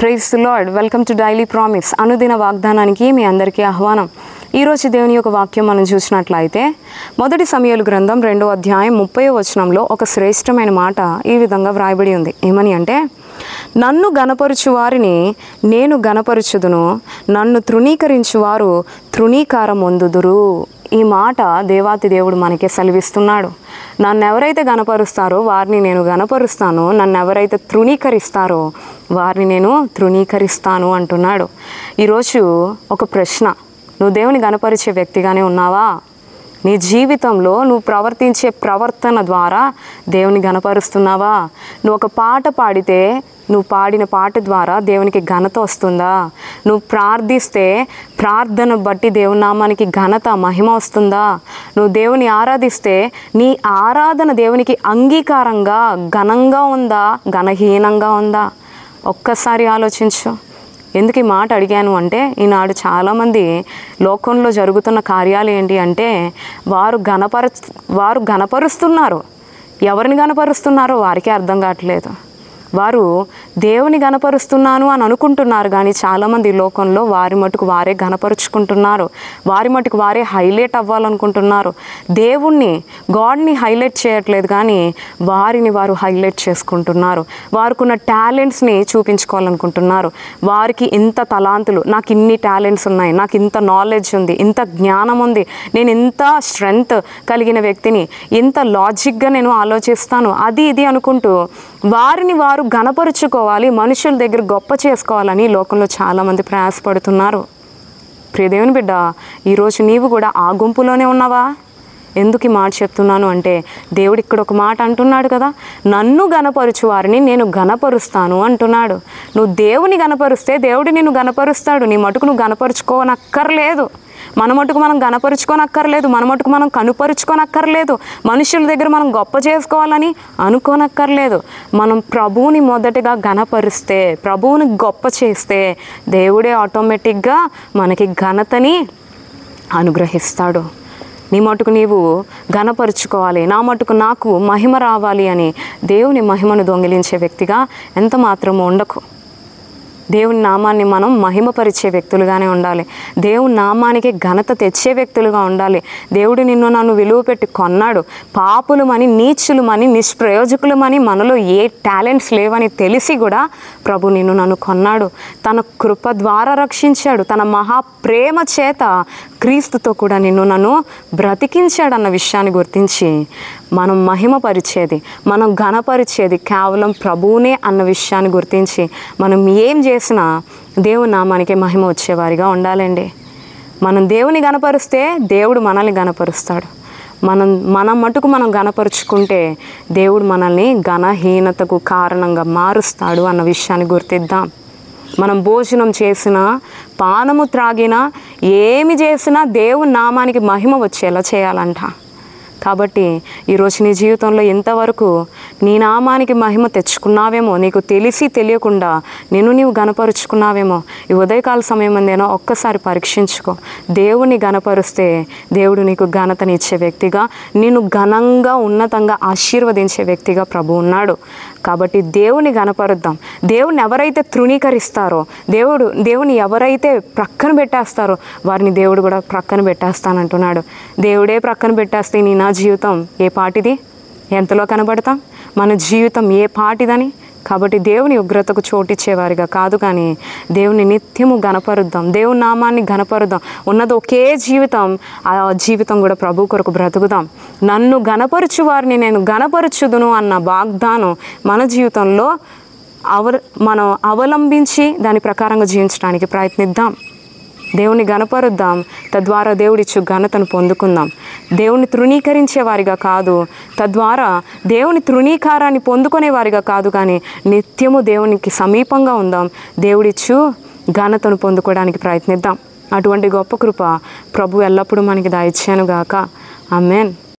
Praise the Lord. Welcome to daily promise. అనుదిన వాగ్దానానికి మీ అందరికీ ఆహ్వానం. ఈరోజు దేవుని యొక్క వాక్యం మనం చూసినట్లయితే మొదటి సమూయేలు గ్రంథం 2వ అధ్యాయం 30వ వచనంలో ఒక శ్రేష్టమైన మాట ఈ విధంగా వ్రాయబడి ఉంది. ఏమని అంటే, నన్ను గనపరుచు వారిని నేను గనపరుచుదును, నన్ను తృణీకరించువారు తృణీకారం పొందుదురు. ఈ మాట దేవాతి దేవుడు మనకే సెలవిస్తున్నాడు. నన్ను ఎవరైతే గనపరుస్తారో వారిని నేను గనపరుస్తాను, నన్ను ఎవరైతే తృణీకరిస్తారో వారిని నేను తృణీకరిస్తాను అంటున్నాడు. ఈరోజు ఒక ప్రశ్న, నువ్వు దేవుని గనపరిచే వ్యక్తిగానే ఉన్నావా? నీ జీవితంలో నువ్వు ప్రవర్తించే ప్రవర్తన ద్వారా దేవుని గనపరుస్తున్నావా? నువ్వు ఒక పాట పాడితే నువ్వు పాడిన పాట ద్వారా దేవునికి ఘనత వస్తుందా? నువ్వు ప్రార్థిస్తే ప్రార్థన బట్టి దేవుని నామానికి ఘనత మహిమ వస్తుందా? నువ్వు దేవుని ఆరాధిస్తే నీ ఆరాధన దేవునికి అంగీకారంగా ఘనంగా ఉందా, ఘనహీనంగా ఉందా? ఒక్కసారి ఆలోచించు. ఎందుకు ఈ మాట అడిగాను అంటే, ఈనాడు చాలామంది లోకంలో జరుగుతున్న కార్యాలు ఏంటి అంటే వారు గనపరుస్తున్నారు. ఎవరిని గనపరుస్తున్నారో వారికే అర్థం కావట్లేదు. వారు దేవుని గనపరుస్తున్నాను అని అనుకుంటున్నారు, కానీ చాలామంది లోకంలో వారి మటుకు వారే గనపరుచుకుంటున్నారు. వారి మటుకు వారే హైలైట్ అవ్వాలనుకుంటున్నారు. గాడ్ని హైలైట్ చేయట్లేదు, కానీ వారిని వారు హైలైట్ చేసుకుంటున్నారు. వారికున్న టాలెంట్స్ని చూపించుకోవాలనుకుంటున్నారు. వారికి ఇంత తలాంతులు, నాకు ఇన్ని టాలెంట్స్ ఉన్నాయి, నాకు ఇంత నాలెడ్జ్ ఉంది, ఇంత జ్ఞానం ఉంది, నేను ఇంత స్ట్రెంగ్త్ కలిగిన వ్యక్తిని, ఇంత లాజిక్గా నేను ఆలోచిస్తాను, అది ఇది అనుకుంటూ వారిని వారు గనపరుచుకోవాలి, మనుషుల దగ్గర గొప్ప చేసుకోవాలని లోకంలో చాలామంది ప్రయాసపడుతున్నారు. ప్రియ దేవుని బిడ్డ, ఈరోజు నీవు కూడా ఆ గుంపులోనే ఉన్నావా? ఎందుకు ఈ మాట చెప్తున్నాను అంటే, దేవుడు ఇక్కడ ఒక మాట అంటున్నాడు కదా, నన్ను గనపరుచు వారిని నేను గనపరుస్తాను అంటున్నాడు. నువ్వు దేవుని గనపరుస్తే దేవుడు నిన్ను గనపరుస్తాడు. నీ మటుకు నువ్వు గనపరుచుకోనక్కర్లేదు. మన మటుకు మనం గనపరుచుకోనక్కర్లేదు. మన మటుకు మనం కనుపరుచుకోనక్కర్లేదు. మనుషుల దగ్గర మనం గొప్ప చేసుకోవాలని అనుకోనక్కర్లేదు. మనం ప్రభువుని మొదటగా గనపరిస్తే, ప్రభువుని గొప్ప చేస్తే దేవుడే ఆటోమేటిక్గా మనకి ఘనతని అనుగ్రహిస్తాడు. నీ మటుకు నీవు ఘనపరుచుకోవాలి, నా మటుకు నాకు మహిమ రావాలి అని దేవుని మహిమను దొంగిలించే వ్యక్తిగా ఎంత మాత్రమూ ఉండకు. దేవుని నామాన్ని మనం మహిమపరిచే వ్యక్తులుగానే ఉండాలి. దేవుని నామానికి ఘనత తెచ్చే వ్యక్తులుగా ఉండాలి. దేవుడు నిన్ను నన్ను విలువ పెట్టి కొన్నాడు. పాపులమని, నీచులమని, నిష్ప్రయోజకులమని, మనలో ఏ టాలెంట్స్ లేవని తెలిసి కూడా ప్రభు నిన్ను నన్ను కొన్నాడు. తన కృప ద్వారా రక్షించాడు. తన మహాప్రేమ చేత క్రీస్తుతో కూడా నిన్ను నన్ను బ్రతికించాడన్న విషయాన్ని గుర్తించి మనం మహిమపరిచేది, మనం ఘనపరిచేది కేవలం ప్రభువునే అన్న విషయాన్ని గుర్తించి మనం ఏం చేసినా దేవుని నామానికి మహిమ వచ్చేవారిగా ఉండాలండి. మనం దేవుని గనపరిస్తే దేవుడు మనల్ని గనపరుస్తాడు. మన మటుకు మనం గనపరుచుకుంటే దేవుడు మనల్ని ఘనహీనతకు కారణంగా మారుస్తాడు అన్న విషయాన్ని గుర్తిద్దాం. మనం భోజనం చేసినా, పానము త్రాగినా, ఏమి చేసినా దేవుని నామానికి మహిమ వచ్చేలా చేయాలంట. కాబట్టి ఈరోజు నీ జీవితంలో ఎంతవరకు నీ నామానికి మహిమ తెచ్చుకున్నావేమో, నీకు తెలిసి తెలియకుండా నీవు గనపరుచుకున్నావేమో, ఈ ఉదయకాల సమయం అందేనో ఒక్కసారి పరీక్షించుకో. దేవుని గనపరుస్తే దేవుడు నీకు ఘనతని ఇచ్చే వ్యక్తిగా, నిన్ను ఘనంగా ఉన్నతంగా ఆశీర్వదించే వ్యక్తిగా ప్రభు ఉన్నాడు. కాబట్టి దేవుని గనపరుద్దాం. దేవుని ఎవరైతే తృణీకరిస్తారో, దేవుని ఎవరైతే ప్రక్కన పెట్టేస్తారో వారిని దేవుడు కూడా ప్రక్కన పెట్టేస్తానంటున్నాడు. దేవుడే ప్రక్కన పెట్టేస్తే నా జీవితం ఏ పాటిది? ఎంతలో కనబడతాం? మన జీవితం ఏ పాటిదని? కాబట్టి దేవుని ఉగ్రతకు చోటిచ్చేవారిగా కాదు, కానీ దేవుని నిత్యము గనపరుద్దాం, దేవుని నామాన్ని గనపరుద్దాం. ఉన్నది ఒకే జీవితం, ఆ జీవితం కూడా ప్రభు కొరకు బ్రతుకుదాం. నన్ను గనపరుచు వారిని నేను గనపరుచుదును అన్న వాగ్దానం మన జీవితంలో మనం అవలంబించి దాని ప్రకారంగా జీవించడానికి ప్రయత్నిద్దాం. దేవుని గనపరుద్దాం, తద్వారా దేవుడిచ్చు ఘనతను పొందుకుందాం. దేవుని తృణీకరించే వారిగా కాదు, తద్వారా దేవుని తృణీకారాన్ని పొందుకునేవారిగా కాదు, కానీ నిత్యము దేవునికి సమీపంగా ఉందాం. దేవుడిచ్చు ఘనతను పొందుకోవడానికి ప్రయత్నిద్దాం. అటువంటి గొప్ప కృప ప్రభు ఎల్లప్పుడూ మనకి దయచేయనుగాక. ఆమేన్.